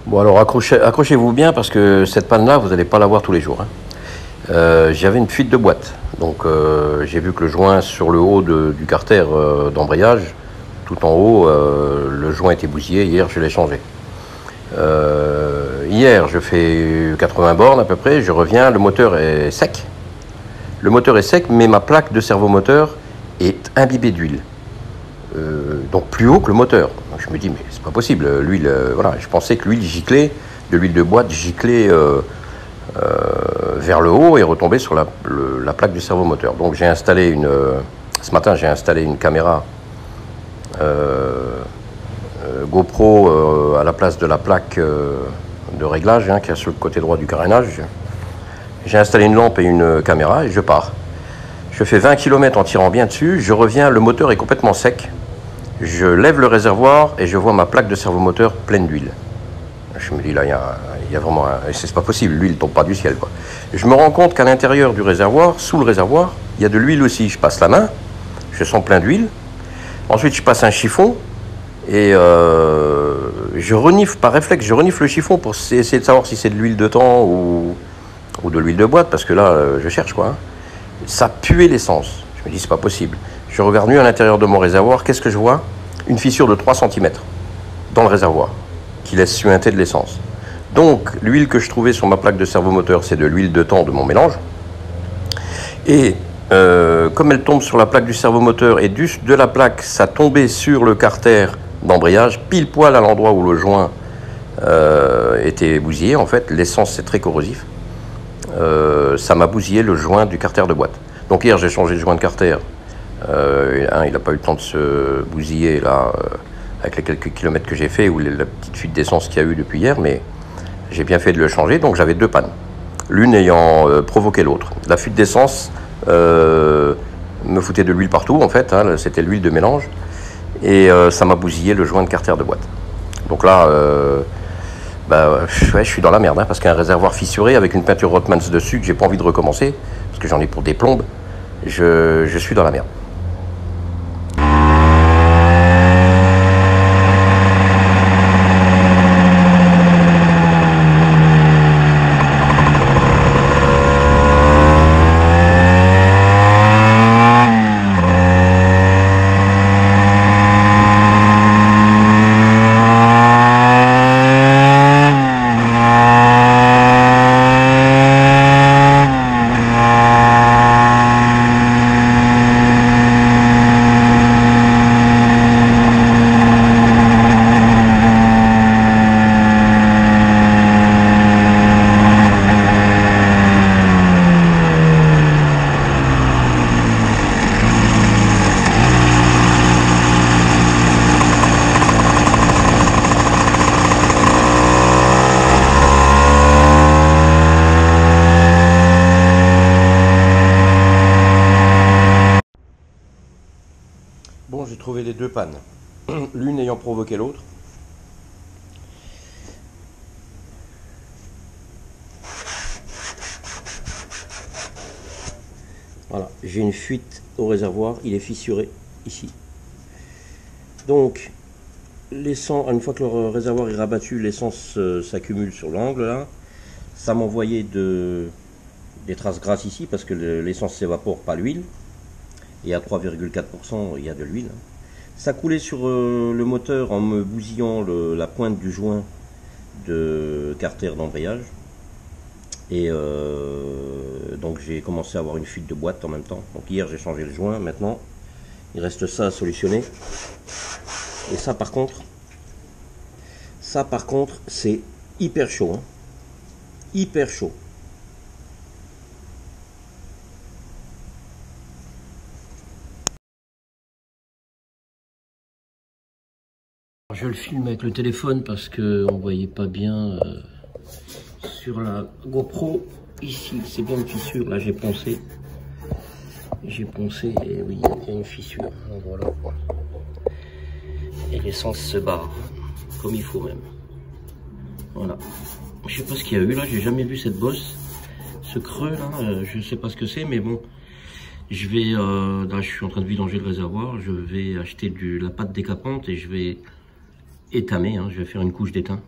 Bon alors accrochez-vous bien parce que cette panne-là, vous n'allez pas l'avoir tous les jours, hein. J'avais une fuite de boîte, donc j'ai vu que le joint sur le haut du carter d'embrayage, tout en haut, le joint était bousillé. Hier, je l'ai changé. Hier, je fais 80 bornes à peu près, je reviens, le moteur est sec. Le moteur est sec, mais ma plaque de servomoteur est imbibée d'huile. Donc plus haut que le moteur. Donc je me dis, mais c'est pas possible, l'huile, voilà, je pensais que l'huile giclait, de l'huile de boîte giclait vers le haut et retombait sur la plaque du servomoteur. Donc j'ai installé ce matin, j'ai installé une caméra GoPro à la place de la plaque de réglage qui est sur le côté droit du carénage. J'ai installé une lampe et une caméra et je pars. Je fais 20 km en tirant bien dessus, je reviens, le moteur est complètement sec. Je lève le réservoir et je vois ma plaque de servomoteur pleine d'huile. Je me dis là, il y a vraiment... C'est pas possible, l'huile ne tombe pas du ciel, quoi. Je me rends compte qu'à l'intérieur du réservoir, sous le réservoir, il y a de l'huile aussi. Je passe la main, je sens plein d'huile. Ensuite, je passe un chiffon et je renifle, par réflexe, je renifle le chiffon pour essayer de savoir si c'est de l'huile de thon ou de l'huile de boîte, parce que là, je cherche, quoi. Ça puait l'essence. Je me dis, c'est pas possible. Je regarde mieux à l'intérieur de mon réservoir. Qu'est-ce que je vois? Une fissure de 3 cm dans le réservoir qui laisse suinter de l'essence. Donc, l'huile que je trouvais sur ma plaque de servomoteur, c'est de l'huile de thon de mon mélange. Et comme elle tombe sur la plaque du servomoteur et de la plaque, ça tombait sur le carter d'embrayage, pile poil à l'endroit où le joint était bousillé. En fait, l'essence, c'est très corrosif. Ça m'a bousillé le joint du carter de boîte. Donc hier, j'ai changé le joint de carter. Il n'a pas eu le temps de se bousiller là, avec les quelques kilomètres que j'ai fait ou la petite fuite d'essence qu'il y a eu depuis hier, mais j'ai bien fait de le changer. Donc j'avais deux pannes, l'une ayant provoqué l'autre. La fuite d'essence me foutait de l'huile partout en fait, c'était l'huile de mélange, et ça m'a bousillé le joint de carter de boîte. Donc là, ouais, je suis dans la merde, parce qu'un réservoir fissuré avec une peinture Rothmans dessus que j'ai pas envie de recommencer, parce que j'en ai pour des plombes, je suis dans la merde. Bon, j'ai trouvé les deux pannes, l'une ayant provoqué l'autre. Voilà, j'ai une fuite au réservoir, il est fissuré ici. Donc, l'essence, une fois que le réservoir est rabattu, l'essence s'accumule sur l'angle là. Ça m'envoyait des traces grasses ici parce que l'essence s'évapore, pas l'huile. Et à 3,4%, il y a de l'huile. Ça coulait sur le moteur en me bousillant la pointe du joint de carter d'embrayage. Et donc j'ai commencé à avoir une fuite de boîte en même temps. Donc hier j'ai changé le joint, maintenant il reste ça à solutionner. Et ça par contre c'est hyper chaud. Hyper chaud. Je le filme avec le téléphone parce qu'on ne voyait pas bien sur la GoPro. Ici, c'est bien une fissure. Là, j'ai poncé. Et oui, il y a une fissure. Donc, voilà. Et l'essence se barre. Comme il faut même. Voilà. Je sais pas ce qu'il y a eu là. J'ai jamais vu cette bosse. Ce creux là. Je sais pas ce que c'est. Mais bon. Je vais... là, je suis en train de vidanger le réservoir. Je vais acheter la pâte décapante et je vais étamer, je vais faire une couche d'étain.